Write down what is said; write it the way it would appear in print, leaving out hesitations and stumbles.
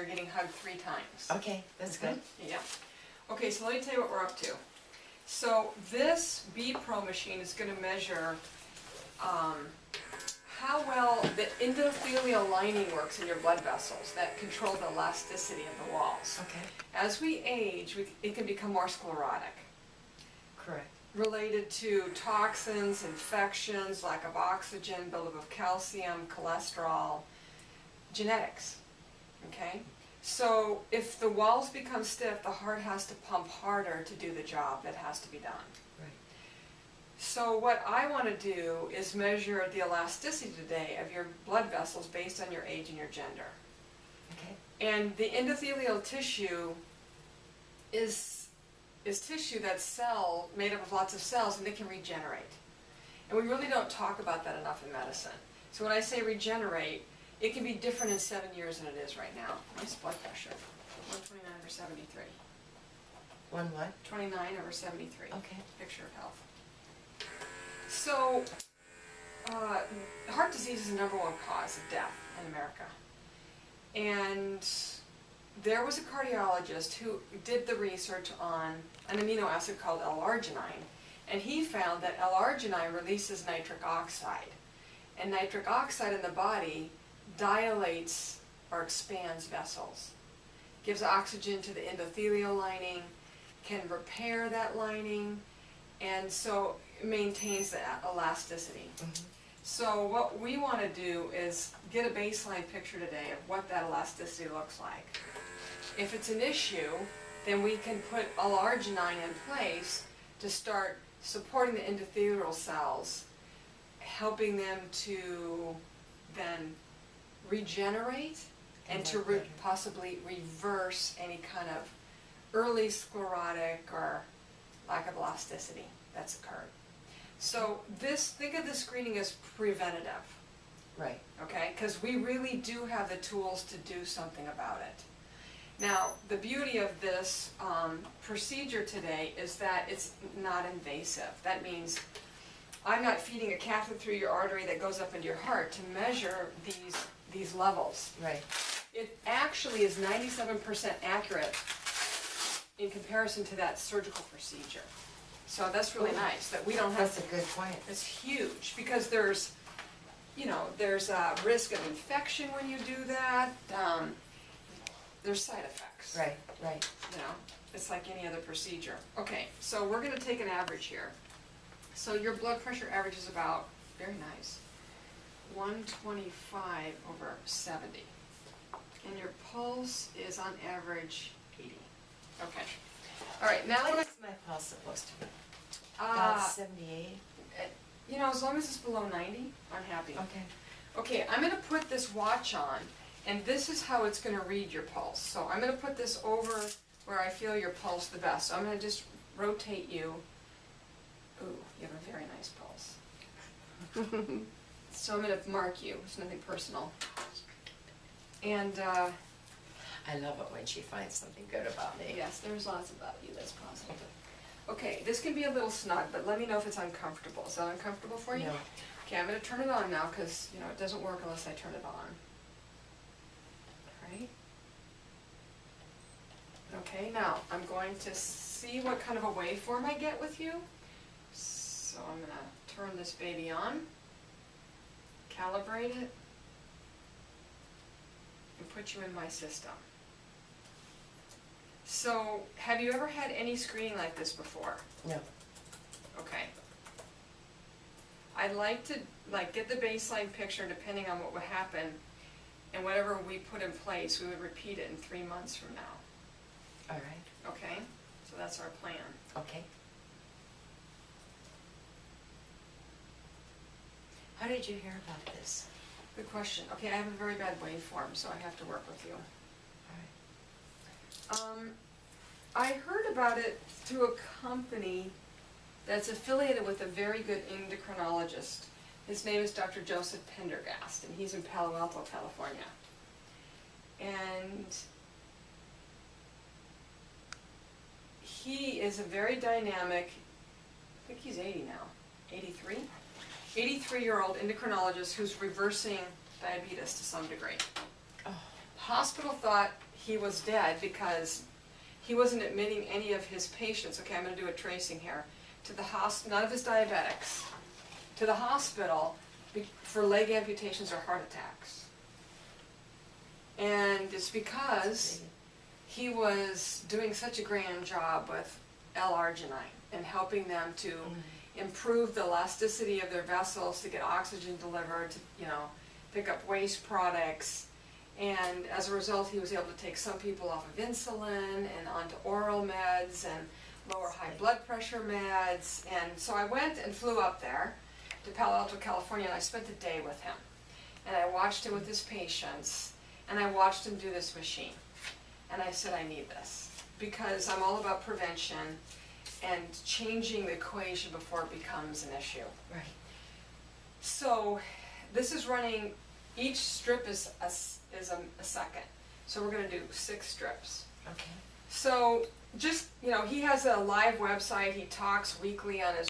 You're getting hugged 3 times. Okay, that's good. Yeah. Okay, so let me tell you what we're up to. So this BPro machine is going to measure how well the endothelial lining works in your blood vessels that control the elasticity of the walls. Okay. As we age, it can become more sclerotic, Correct. related to toxins, infections, lack of oxygen, buildup of calcium, cholesterol, genetics. Okay? So if the walls become stiff, the heart has to pump harder to do the job that has to be done. Right. So what I want to do is measure the elasticity today of your blood vessels based on your age and your gender. Okay. And the endothelial tissue is tissue that's made up of lots of cells, and they can regenerate. And we really don't talk about that enough in medicine. So when I say regenerate, it can be different in 7 years than it is right now. Nice blood pressure. 129/73. One what? 29/73. Okay. Picture of health. So, heart disease is the #1 cause of death in America. And there was a cardiologist who did the research on an amino acid called L-arginine, and he found that L-arginine releases nitric oxide. And nitric oxide in the body dilates or expands vessels, gives oxygen to the endothelial lining, can repair that lining, and so it maintains the elasticity. Mm-hmm. So what we want to do is get a baseline picture today of what that elasticity looks like. If it's an issue, then we can put L-arginine in place to start supporting the endothelial cells, helping them to then regenerate and to possibly reverse any kind of early sclerotic or lack of elasticity that's occurred. So think of this screening as preventative. Right. Okay, because we really do have the tools to do something about it. Now, the beauty of this procedure today is that it's not invasive. That means I'm not feeding a catheter through your artery that goes up into your heart to measure these levels. Right. It actually is 97% accurate in comparison to that surgical procedure. So that's really nice that we don't have That's a good point. It's huge because there's a risk of infection when you do that. There's side effects. Right, right. You know, it's like any other procedure. Okay, so we're going to take an average here. So your blood pressure average is about, very nice, 125/70. And your pulse is on average 80. Okay. All right, now What let's... is my pulse supposed to be? About 78? You know, as long as it's below 90, I'm happy. Okay. Okay, I'm going to put this watch on, and this is how it's going to read your pulse. So I'm going to put this over where I feel your pulse the best. So I'm going to just rotate you. Ooh, you have a very nice pulse. So I'm going to mark you. It's nothing personal. And I love it when she finds something good about me. yes, there's lots about you that's positive. Okay, this can be a little snug, but let me know if it's uncomfortable. Is that uncomfortable for you? No. Okay, I'm going to turn it on now because, you know, it doesn't work unless I turn it on. All right. Okay, now I'm going to see what kind of a waveform I get with you. So I'm going to turn this baby on, calibrate it, and put you in my system. So, have you ever had any screening like this before? No. Okay. I'd like to get the baseline picture depending on what would happen, and whatever we put in place, we would repeat it in 3 months from now. All right. Okay? So that's our plan. Okay. How did you hear about this? Good question. Okay, I have a very bad waveform, so I have to work with you. All right. I heard about it through a company that's affiliated with a very good endocrinologist. His name is Dr. Joseph Pendergast, and he's in Palo Alto, California. And he is a very dynamic, I think he's 80 now, 83? 83-year-old endocrinologist who's reversing diabetes to some degree. Oh. Hospital thought he was dead because he wasn't admitting any of his patients, okay, I'm gonna do a tracing here, to the none of his diabetics, to the hospital for leg amputations or heart attacks. And it's because he was doing such a grand job with L-arginine and helping them to improve the elasticity of their vessels, to get oxygen delivered, to, you know, pick up waste products. And as a result, he was able to take some people off of insulin and onto oral meds and lower high blood pressure meds. And so I went and flew up there to Palo Alto, California, and I spent a day with him. And I watched him with his patients, and I watched him do this machine. And I said, I need this, because I'm all about prevention and changing the equation before it becomes an issue. Right. So this is running, each strip is a second. So we're gonna do 6 strips. Okay. So just, you know, he has a live website, he talks weekly on his